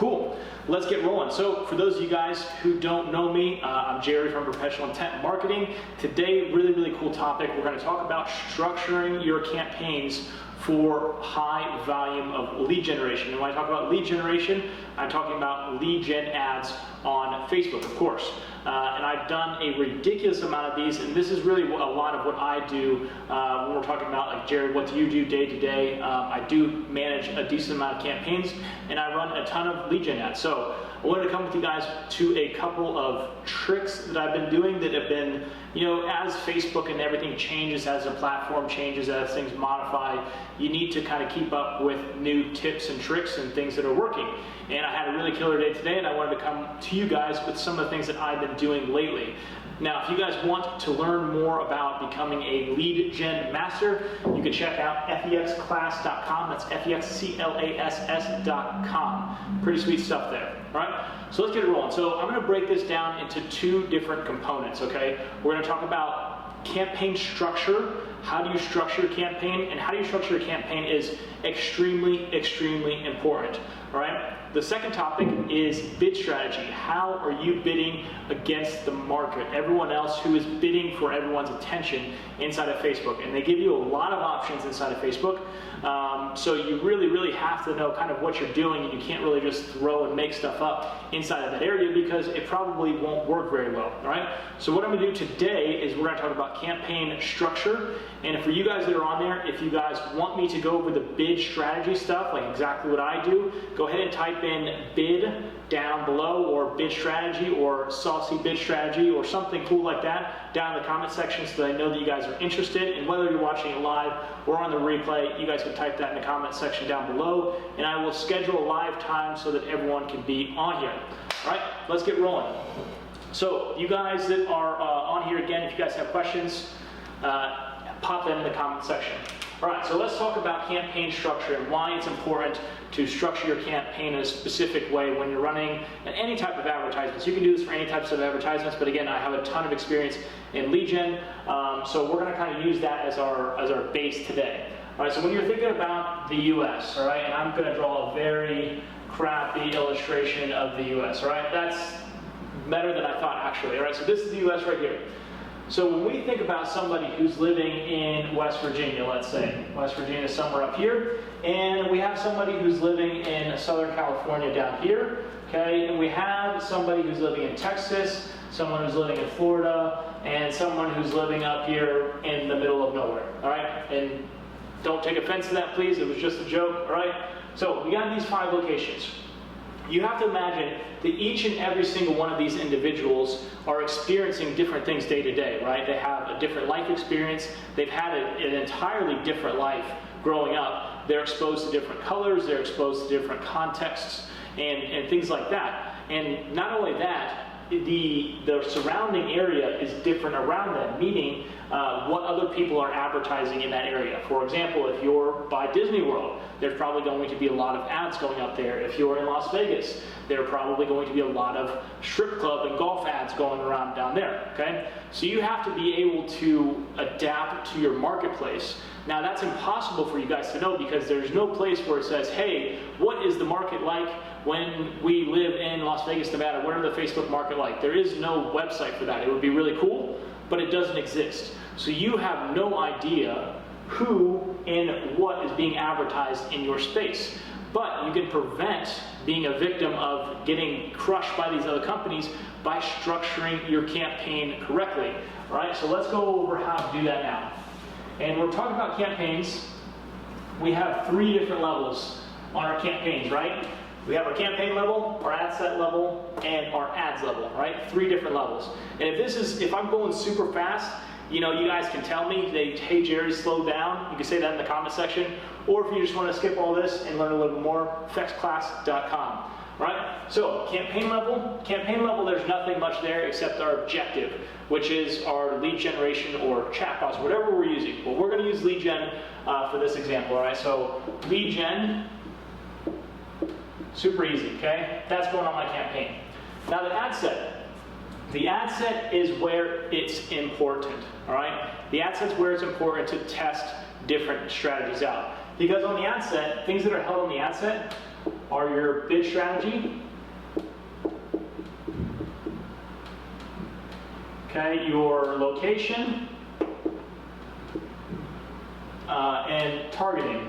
Cool, let's get rolling. So for those of you guys who don't know me, I'm Jerry from Professional Intent Marketing. Today, really cool topic. We're going to talk about structuring your campaigns for high volume of lead generation. And when I talk about lead generation, I'm talking about lead gen ads on Facebook, of course. And I've done a ridiculous amount of these, and this is really a lot of what I do when we're talking about, like, Jared, what do you do day to day? I do manage a decent amount of campaigns, and I run a ton of lead gen ads. So I wanted to come with you guys to a couple of tricks that I've been doing that have been, you know, as Facebook and everything changes, as the platform changes, as things modify, you need to kind of keep up with new tips and tricks and things that are working. And I had a really killer day today, and I wanted to come to you guys with some of the things that I've been doing lately. Now, if you guys want to learn more about becoming a lead gen master, you can check out fexclass.com. That's fexclass.com. Pretty sweet stuff there. All right, so let's get it rolling. So I'm going to break this down into two different components, okay? We're going to talk about campaign structure. How do you structure your campaign? And how do you structure your campaign is extremely important, all right? The second topic is bid strategy. How are you bidding against the market? Everyone else who is bidding for everyone's attention inside of Facebook. And they give you a lot of options inside of Facebook. So you really have to know kind of what you're doing, and you can't really just throw and make stuff up inside of that area because it probably won't work very well, all right? So what I'm gonna do today is we're gonna talk about campaign structure. And for you guys that are on there, if you guys want me to go over the bid strategy stuff, like exactly what I do, go ahead and type in bid down below, or bid strategy, or saucy bid strategy, or something cool like that down in the comment section so that I know that you guys are interested. And whether you're watching it live or on the replay, you guys can type that in the comment section down below, and I will schedule a live time so that everyone can be on here. All right, let's get rolling. So you guys that are on here, again, if you guys have questions, pop them in the comment section. All right, so let's talk about campaign structure and why it's important to structure your campaign in a specific way when you're running any type of advertisements. You can do this for any types of advertisements, but again, I have a ton of experience in lead gen, so we're gonna kind of use that as our base today. All right, so when you're thinking about the US, all right, and I'm gonna draw a very crappy illustration of the US, all right? That's better than I thought, actually, all right? So this is the US right here. So when we think about somebody who's living in West Virginia, let's say, West Virginia is somewhere up here, and we have somebody who's living in Southern California down here, okay, and we have somebody who's living in Texas, someone who's living in Florida, and someone who's living up here in the middle of nowhere, all right? And don't take offense to that, please, it was just a joke, all right? So we got these 5 locations. You have to imagine that each and every single one of these individuals are experiencing different things day to day, right? They have a different life experience. They've had an entirely different life growing up. They're exposed to different colors. They're exposed to different contexts and things like that. And not only that, the surrounding area is different around them, meaning what other people are advertising in that area. For example, if you're by Disney World, there's probably going to be a lot of ads going up there. If you're in Las Vegas, there are probably going to be a lot of strip club and golf ads going around down there, okay? So you have to be able to adapt to your marketplace. Now that's impossible for you guys to know because there's no place where it says, hey, what is the market like when we live in Las Vegas, Nevada? What are the Facebook market like? There is no website for that. It would be really cool, but it doesn't exist. So you have no idea who and what is being advertised in your space. But you can prevent being a victim of getting crushed by these other companies by structuring your campaign correctly. All right, so let's go over how to do that now. And we're talking about campaigns. We have 3 different levels on our campaigns, right? We have our campaign level, our ad set level, and our ads level, right? 3 different levels. And if I'm going super fast, you know, you guys can tell me, hey Jerry, slow down. You can say that in the comment section. Or if you just want to skip all this and learn a little bit more, fexclass.com. Right? So campaign level, there's nothing much there except our objective, which is our lead generation or chatbots, whatever we're using. Well, we're going to use lead gen for this example, all right? So lead gen, super easy, okay? That's going on my campaign. Now the ad set. The ad set is where it's important, all right? The ad set's where it's important to test different strategies out. Because on the ad set, things that are held on the ad set are your bid strategy, okay, your location, and targeting.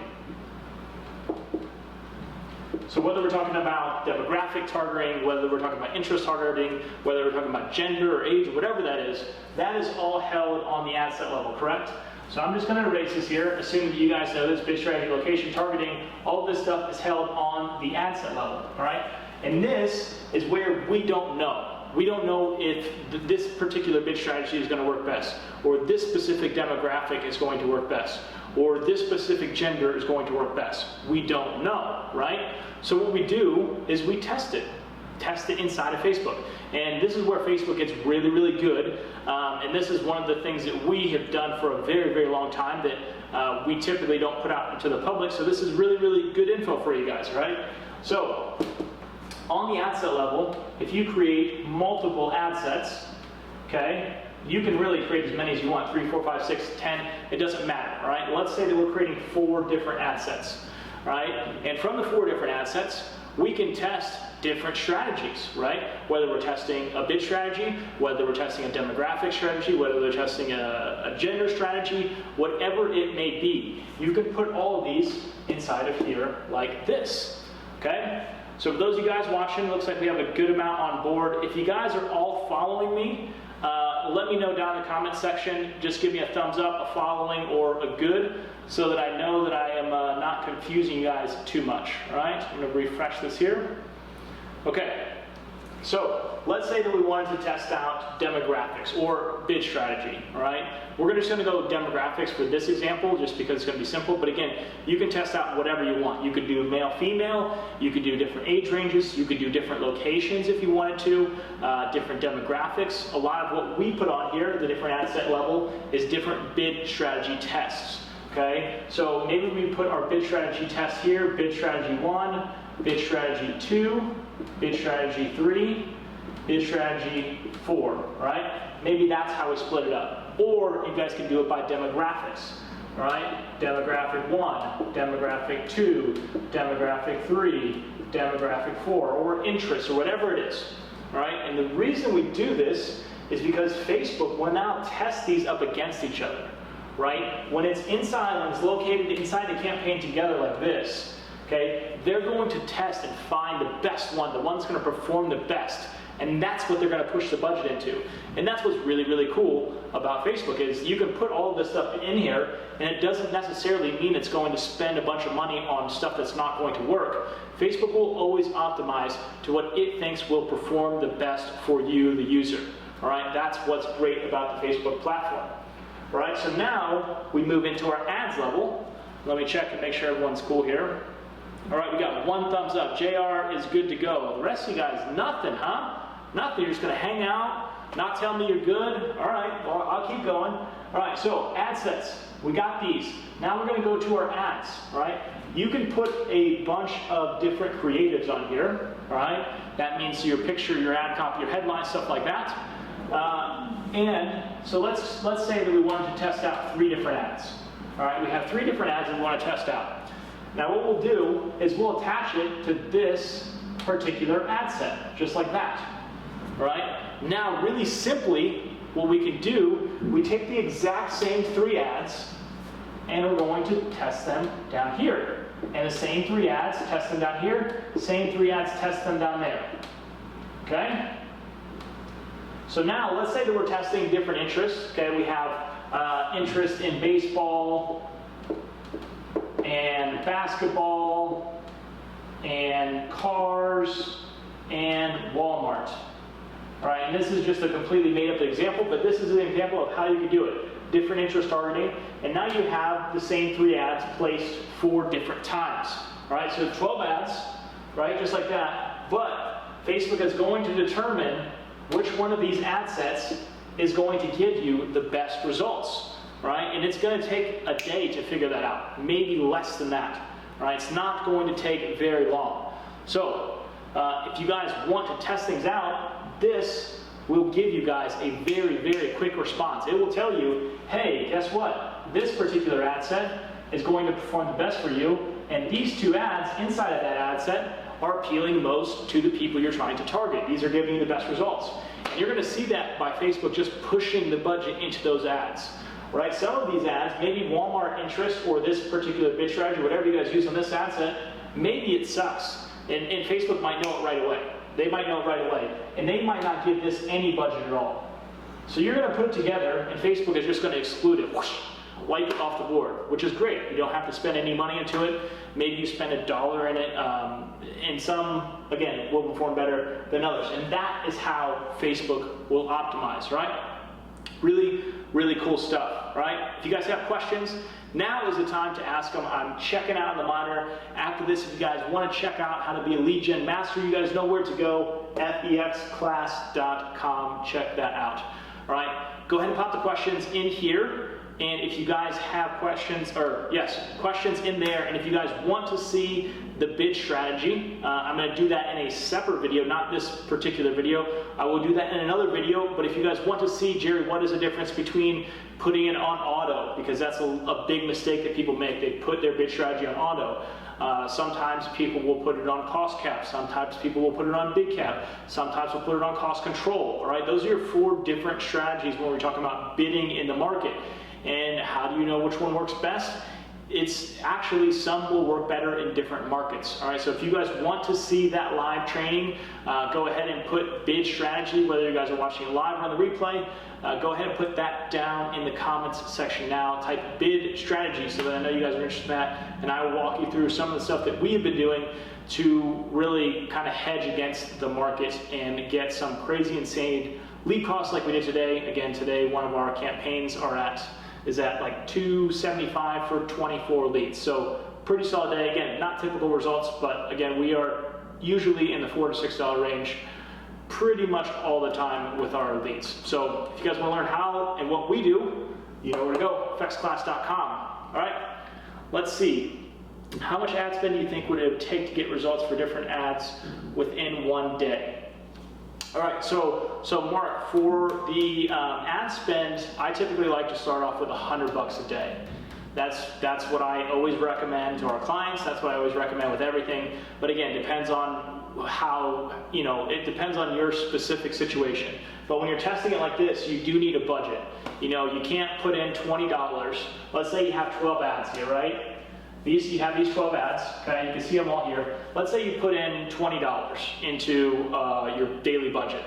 So whether we're talking about demographic targeting, whether we're talking about interest targeting, whether we're talking about gender or age or whatever that is all held on the ad set level, correct? So I'm just going to erase this here, assuming that you guys know this, bid strategy, location, targeting, all of this stuff is held on the ad set level, all right? And this is where we don't know. We don't know if this particular bid strategy is going to work best, or this specific demographic is going to work best, or this specific gender is going to work best. We don't know, right? So what we do is we test it inside of Facebook. And this is where Facebook gets really, really good. And this is one of the things that we have done for a very, very long time that we typically don't put out to the public. So this is really, really good info for you guys, right? So on the ad set level, if you create multiple ad sets, okay, you can really create as many as you want, 3, 4, 5, 6, 10, it doesn't matter, all right? Let's say that we're creating 4 different ad sets, right? And from the 4 different ad sets, we can test different strategies, right? Whether we're testing a bid strategy, whether we're testing a demographic strategy, whether we're testing a gender strategy, whatever it may be, you can put all of these inside of here like this, okay? So for those of you guys watching, it looks like we have a good amount on board. If you guys are all following me, let me know down in the comment section. Just give me a thumbs up, a following, or a good, so that I know that I am not confusing you guys too much. All right, I'm going to refresh this here. Okay, so let's say that we wanted to test out demographics or bid strategy. All right, we're just going to go demographics for this example, just because it's going to be simple. But again, you can test out whatever you want. You could do male, female. You could do different age ranges. You could do different locations if you wanted to. Different demographics. A lot of what we put on here, the different ad set level, is different bid strategy tests. Okay, so maybe we put our bid strategy test here: bid strategy 1, bid strategy 2, bid strategy 3, bid strategy 4, right? Maybe that's how we split it up. Or you guys can do it by demographics, all right? Demographic 1, demographic 2, demographic 3, demographic 4, or interests, or whatever it is, all right? And the reason we do this is because Facebook will now test these up against each other, right? When it's located inside the campaign together like this, okay, they're going to test and find the best one, the one that's going to perform the best. And that's what they're going to push the budget into. And that's what's really, really cool about Facebook is you can put all of this stuff in here, and it doesn't necessarily mean it's going to spend a bunch of money on stuff that's not going to work. Facebook will always optimize to what it thinks will perform the best for you, the user. All right, that's what's great about the Facebook platform. All right, so now we move into our ads level. Let me check and make sure everyone's cool here. All right, we got 1 thumbs up. JR is good to go. The rest of you guys, nothing, huh? Nothing. You're just going to hang out, not tell me you're good. All right, well, I'll keep going. All right, so ad sets. We got these. Now we're going to go to our ads, all right? You can put a bunch of different creatives on here, all right? That means your picture, your ad copy, your headline, stuff like that. And so let's say that we wanted to test out 3 different ads. All right, we have 3 different ads that we want to test out. Now what we'll do is we'll attach it to this particular ad set, just like that. All right, now really simply, what we can do, we take the exact same 3 ads and we're going to test them down here. And the same 3 ads, test them down here, same 3 ads, test them down there. Okay? So now let's say that we're testing different interests. Okay, we have interest in baseball and basketball and cars and Walmart. All right, and this is just a completely made up example, but this is an example of how you can do it. Different interest targeting, and now you have the same 3 ads placed 4 different times. All right, so 12 ads, right, just like that, but Facebook is going to determine which one of these ad sets is going to give you the best results, right? And it's going to take a day to figure that out, maybe less than that, right? It's not going to take very long. So if you guys want to test things out, this will give you guys a very, very quick response. It will tell you, hey, guess what? This particular ad set is going to perform the best for you, And these two ads inside of that ad set are appealing most to the people you're trying to target. These are giving you the best results. And you're going to see that by Facebook just pushing the budget into those ads. Right? Some of these ads, maybe Walmart interest or this particular bid strategy, whatever you guys use on this ad set, maybe it sucks. And Facebook might know it right away. They might know it right away. And they might not give this any budget at all. So you're going to put it together, and Facebook is just going to exclude it, whoosh, wipe it off the board, which is great. You don't have to spend any money into it. Maybe you spend $1 in it, and some, again, will perform better than others. And that is how Facebook will optimize, right? Really, really cool stuff, right? If you guys have questions, now is the time to ask them. I'm checking out on the monitor. After this, if you guys want to check out how to be a lead gen master, you guys know where to go, fexclass.com. Check that out. All right, go ahead and pop the questions in here. And if you guys have questions, questions in there, and if you guys want to see the bid strategy, I'm going to do that in a separate video, not this particular video. I will do that in another video, but if you guys want to see, Jerry, what is the difference between putting it on auto, because that's a big mistake that people make. They put their bid strategy on auto. Sometimes people will put it on cost cap, sometimes people will put it on bid cap, sometimes we'll put it on cost control, all right? Those are your 4 different strategies when we're talking about bidding in the market. And how do you know which one works best? It's actually, some will work better in different markets. All right, so if you guys want to see that live training, go ahead and put bid strategy, whether you guys are watching it live or on the replay, go ahead and put that down in the comments section now. Type bid strategy so that I know you guys are interested in that, and I will walk you through some of the stuff that we have been doing to really kind of hedge against the market and get some crazy, insane lead costs like we did today. Again, today one of our campaigns is at like $275 for 24 leads. So pretty solid day. Again, not typical results, but again, we are usually in the $4 to $6 range pretty much all the time with our leads. So if you guys want to learn how and what we do, you know where to go, fexclass.com. All right, let's see. How much ad spend do you think would it take to get results for different ads within one day? All right, so Mark, for the ad spend, I typically like to start off with $100 a day. That's what I always recommend to our clients. That's what I always recommend with everything. But again, depends on how, it depends on your specific situation. But when you're testing it like this, you do need a budget. You can't put in $20. Let's say you have 12 ads here, right? You have these 12 ads, okay? You can see them all here. Let's say you put in $20 into your daily budget,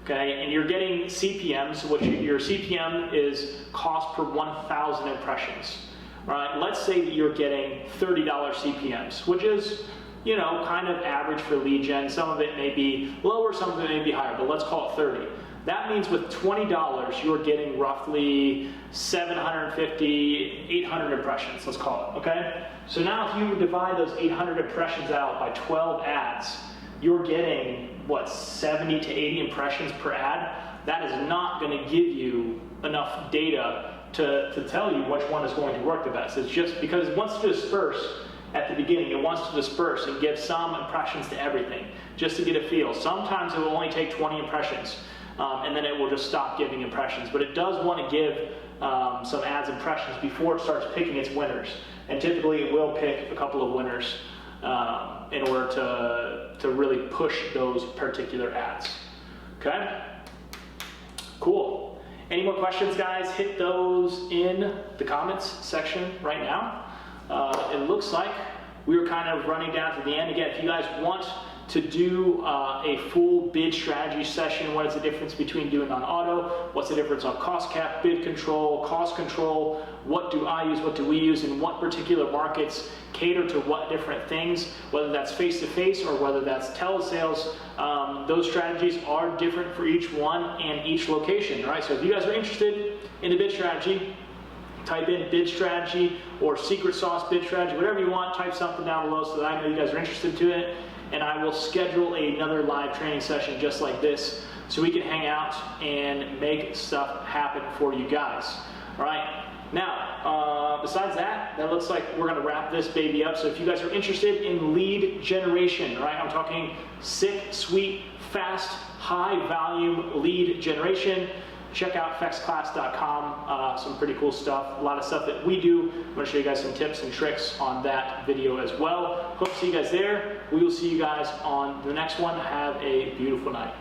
okay? And you're getting CPMs, which your CPM is cost per 1,000 impressions, right? Let's say that you're getting $30 CPMs, which is, kind of average for lead gen. Some of it may be lower, some of it may be higher, but let's call it 30. That means with $20, you're getting roughly 750, 800 impressions, let's call it, okay? So now if you divide those 800 impressions out by 12 ads, you're getting, 70 to 80 impressions per ad? That is not gonna give you enough data to tell you which one is going to work the best. It's just because it wants to disperse at the beginning. It wants to disperse and give some impressions to everything, just to get a feel. Sometimes it will only take 20 impressions. And then it will just stop giving impressions. But it does want to give some ads impressions before it starts picking its winners. And typically it will pick a couple of winners in order to really push those particular ads. Okay? Cool. Any more questions, guys? Hit those in the comments section right now. It looks like we're kind of running down to the end. Again, if you guys want to do a full bid strategy session, what is the difference between doing on auto, what's the difference on cost cap, bid control, cost control, what do I use, what do we use, and what particular markets cater to what different things, whether that's face-to-face or whether that's telesales. Those strategies are different for each one and each location, right? So if you guys are interested in the bid strategy, type in bid strategy or secret sauce bid strategy, whatever you want, type something down below so that I know you guys are interested to it. And I will schedule another live training session just like this so we can hang out and make stuff happen for you guys. All right. Now, besides that, that looks like we're going to wrap this baby up. So if you guys are interested in lead generation, right? I'm talking sick, sweet, fast, high volume lead generation. check out fexclass.com, some pretty cool stuff, a lot of stuff that we do. I'm going to show you guys some tips and tricks on that video as well. Hope to see you guys there. We will see you guys on the next one. Have a beautiful night.